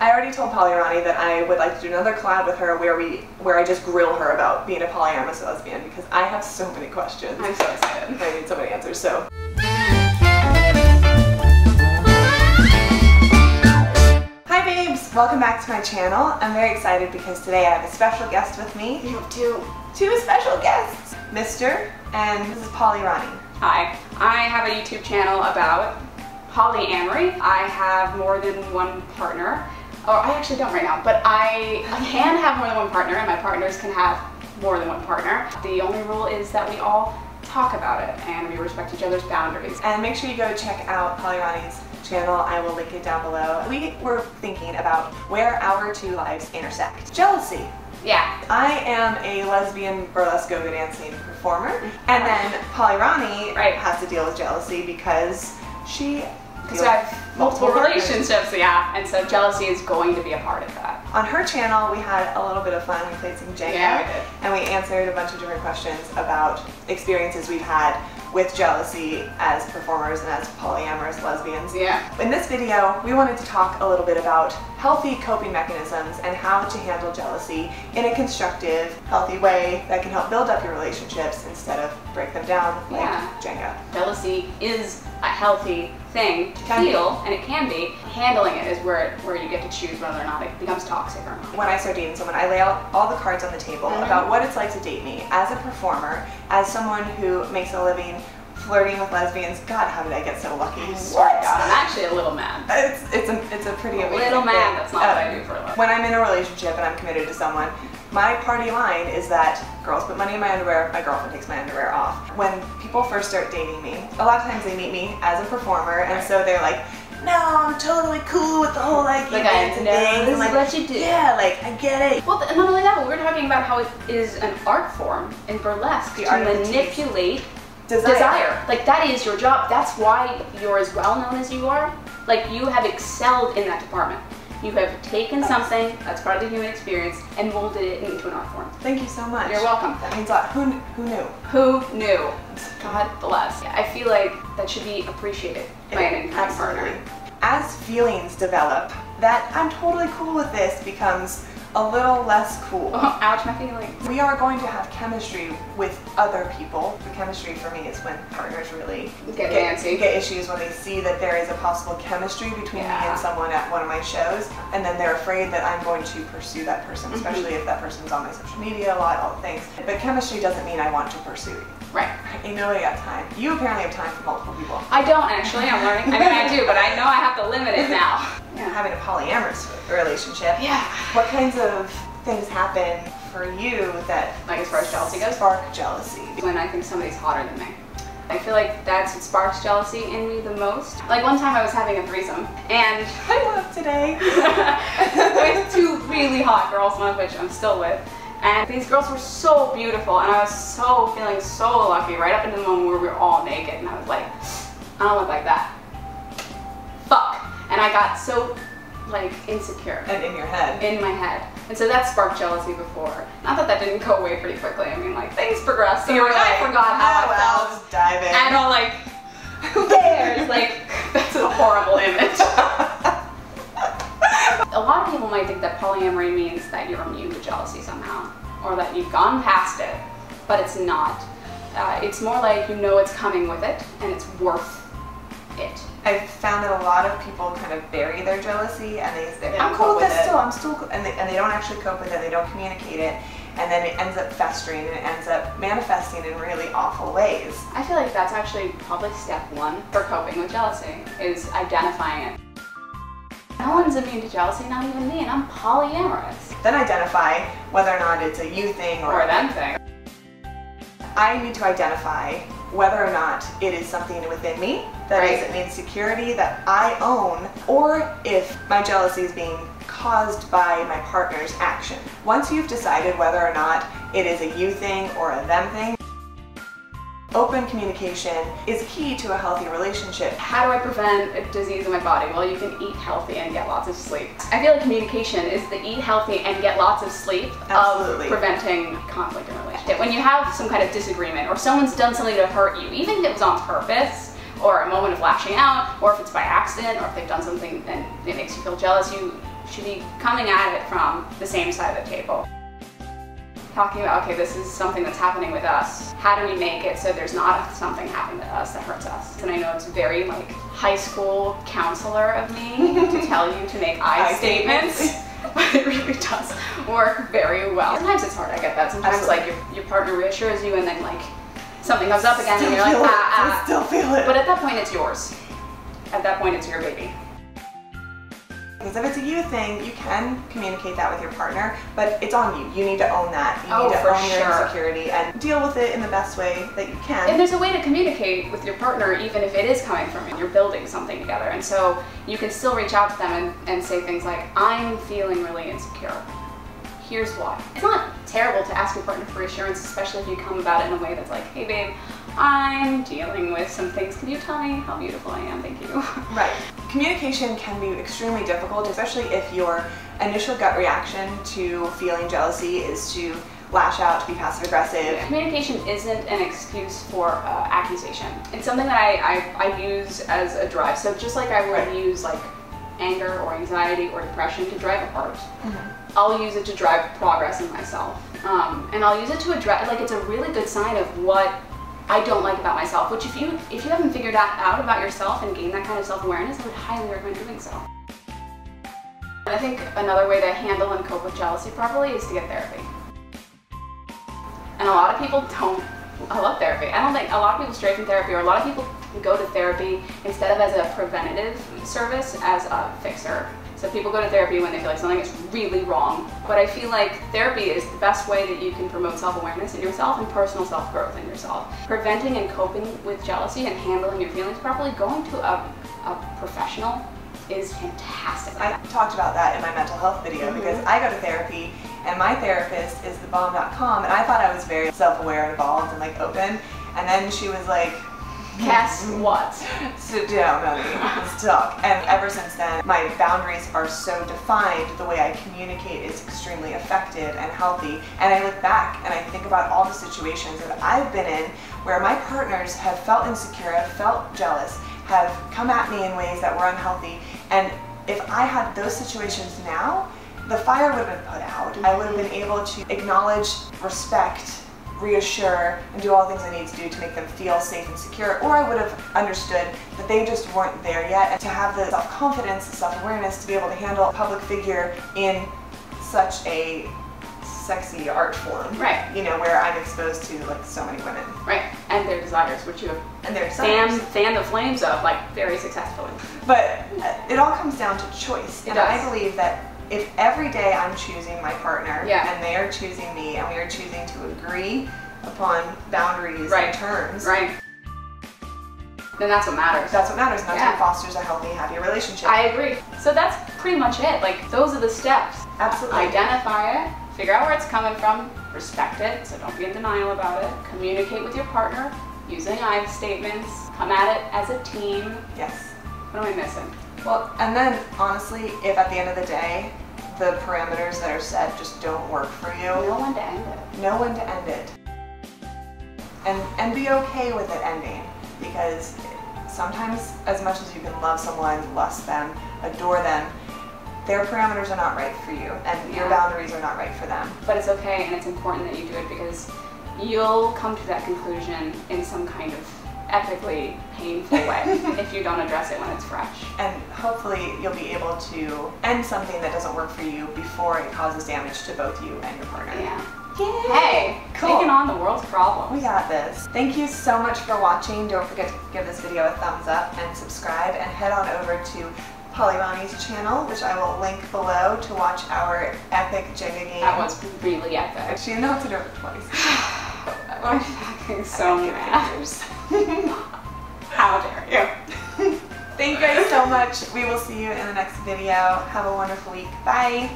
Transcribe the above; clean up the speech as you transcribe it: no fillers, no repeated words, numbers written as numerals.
I already told Ronnie that I would like to do another collab with her where I just grill her about being a polyamorous lesbian, because I have so many questions. I'm so excited. I need so many answers, so. Hi babes! Welcome back to my channel. I'm very excited because today I have a special guest with me. You have two special guests, Mr. and Mrs. Ronnie. Hi, I have a YouTube channel about polyamory. I have more than one partner. Or I actually don't right now, but I can have more than one partner, and my partners can have more than one partner. The only rule is that we all talk about it and we respect each other's boundaries. And make sure you go check out Ronnie's channel. I will link it down below. We were thinking about where our two lives intersect. Jealousy. Yeah. I am a lesbian burlesque go-go dancing performer, and then Ronnie has to deal with jealousy because I have multiple relationships, yeah, and so jealousy is going to be a part of that. On her channel, we had a little bit of fun. We played some Jenga, yeah, we did. And we answered a bunch of different questions about experiences we've had with jealousy as performers and as polyamorous lesbians. Yeah. In this video, we wanted to talk a little bit about healthy coping mechanisms and how to handle jealousy in a constructive, healthy way that can help build up your relationships instead of break them down like Jenga. Jealousy is a healthy thing to feel, and it can be. Handling it is where you get to choose whether or not it becomes toxic or not. When I start dating someone, I lay out all the cards on the table about what it's like to date me as a performer, as someone who makes a living flirting with lesbians. God, how did I get so lucky? I swear to God, I'm actually a little mad. It's a pretty amazing little mad. thing. That's not what I do for a living. When I'm in a relationship and I'm committed to someone, my party line is that girls put money in my underwear, my girlfriend takes my underwear off. When people first start dating me, a lot of times they meet me as a performer, and so they're like, no, I'm totally cool with the whole like you dancing thing. This is what you do. Yeah, like I get it. Well, not only that, but we're talking about how it is an art form in burlesque to manipulate desire. Like that is your job. That's why you're as well known as you are. Like you have excelled in that department. You have taken something that's part of the human experience and molded it into an art form. Thank you so much. You're welcome. That means a lot. Who knew? Who knew? God bless. I feel like that should be appreciated by an incoming partner. As feelings develop, that I'm totally cool with this becomes a little less cool. Oh, ouch, my feelings. We are going to have chemistry with other people. The chemistry for me is when partners really get issues, when they see that there is a possible chemistry between me and someone at one of my shows, and then they're afraid that I'm going to pursue that person, especially if that person's on my social media a lot, all the things. But chemistry doesn't mean I want to pursue you. Right. Ain't nobody got time. You apparently have time for multiple people. I don't actually, I'm learning. I mean, I do, but I know I have to limit it now. Having a polyamorous relationship, what kinds of things happen for you that, like as far as jealousy goes? Spark jealousy? When I think somebody's hotter than me. I feel like that's what sparks jealousy in me the most. Like one time I was having a threesome, and I love today. with two really hot girls, one of which I'm still with. And these girls were so beautiful, and I was feeling so lucky right up into the moment where we were all naked, and I was like, I don't look like that. Fuck. And I got so like insecure. And in your head. In my head. And so that sparked jealousy before. Not that that didn't go away pretty quickly. I mean, like things progressed. So you were like, I forgot how I felt. Just dive in. And I'm like, who cares? Like, that's a horrible image. A lot of people might think that polyamory means that you're immune to jealousy somehow, or that you've gone past it, but it's not. It's more like you know it's coming with it, and it's worth it. I've found that a lot of people kind of bury their jealousy, and they I'm cool with it. I'm still cool, and they don't actually cope with it, they don't communicate it, and then it ends up festering, and it ends up manifesting in really awful ways. I feel like that's actually probably step one for coping with jealousy, is identifying it. No one's immune to jealousy, not even me, and I'm polyamorous. Then identify whether or not it's a you thing or a them thing. I need to identify whether or not it is something within me that is an insecurity that I own, or if my jealousy is being caused by my partner's action. Once you've decided whether or not it is a you thing or a them thing, open communication is key to a healthy relationship. How do I prevent a disease in my body? Well, you can eat healthy and get lots of sleep. I feel like communication is the eat healthy and get lots of sleep of preventing conflict in a relationship. When you have some kind of disagreement, or someone's done something to hurt you, even if it was on purpose, or a moment of lashing out, or if it's by accident, or if they've done something and it makes you feel jealous, you should be coming at it from the same side of the table. Talking about, okay, this is something that's happening with us. How do we make it so there's not something happening to us that hurts us? And I know it's very like high school counselor of me to tell you to make I statements, but it really does work very well. Sometimes it's hard, I get that. Sometimes like your partner reassures you and then like something comes up again and you're like, I still feel it. But at that point it's yours. At that point it's your baby. Because if it's a you thing, you can communicate that with your partner, but it's on you. You need to own that. You need to own your insecurity and deal with it in the best way that you can. And there's a way to communicate with your partner even if it is coming from you. You're building something together, and so you can still reach out to them and say things like, I'm feeling really insecure. Here's why. It's not terrible to ask your partner for reassurance, especially if you come about it in a way that's like, hey babe, I'm dealing with some things. Can you tell me how beautiful I am? Thank you. Right. Communication can be extremely difficult, especially if your initial gut reaction to feeling jealousy is to lash out, to be passive aggressive. Communication isn't an excuse for accusation. It's something that I use as a drive. So just like I would use like anger or anxiety or depression to drive a art, I'll use it to drive progress in myself. And I'll use it to address, like it's a really good sign of what I don't like about myself, which if you haven't figured that out about yourself and gained that kind of self-awareness, I would highly recommend doing so. And I think another way to handle and cope with jealousy properly is to get therapy. And a lot of people don't, I love therapy. I don't think a lot of people stray from therapy, or a lot of people go to therapy instead of as a preventative service, as a fixer. So people go to therapy when they feel like something is really wrong. But I feel like therapy is the best way that you can promote self-awareness in yourself and personal self-growth in yourself. Preventing and coping with jealousy and handling your feelings properly, going to a professional is fantastic. I talked about that in my mental health video because I go to therapy and my therapist is thebomb.com, and I thought I was very self-aware and evolved and like open, and then she was like, guess what? Sit down, honey. Let's talk. And ever since then, my boundaries are so defined. The way I communicate is extremely effective and healthy. And I look back and I think about all the situations that I've been in where my partners have felt insecure, have felt jealous, have come at me in ways that were unhealthy. And if I had those situations now, the fire would have been put out. I would have been able to acknowledge, respect, reassure, and do all the things I need to do to make them feel safe and secure, or I would have understood that they just weren't there yet, and to have the self-confidence, the self-awareness to be able to handle a public figure in such a sexy art form. Right. You know, where I'm exposed to like so many women. Right. And their desires, which you have fan the flames of like very successfully. But it all comes down to choice. And I believe that if every day I'm choosing my partner and they are choosing me and we are choosing to agree upon boundaries and terms, then that's what matters. That's what matters, and that's what fosters a healthy, happy relationship. I agree. So that's pretty much it. Like, those are the steps. Absolutely. Identify it, figure out where it's coming from, respect it, so don't be in denial about it, communicate with your partner using I statements, come at it as a team. Yes. What am I missing? Well, and then honestly, if at the end of the day, the parameters that are set just don't work for you, know when to end it. Know when to end it. And be okay with it ending, because sometimes as much as you can love someone, lust them, adore them, their parameters are not right for you, and your boundaries are not right for them. But it's okay, and it's important that you do it, because you'll come to that conclusion in some kind of epically painful way if you don't address it when it's fresh. And hopefully you'll be able to end something that doesn't work for you before it causes damage to both you and your partner. Yeah. Hey, taking on the world's problems. We got this. Thank you so much for watching. Don't forget to give this video a thumbs up and subscribe, and head on over to Ronnie's channel, which I will link below, to watch our epic Jenga game. That was really epic. She announced it over twice. I'm fucking so mad. How dare you? Thank you guys so much. We will see you in the next video. Have a wonderful week. Bye.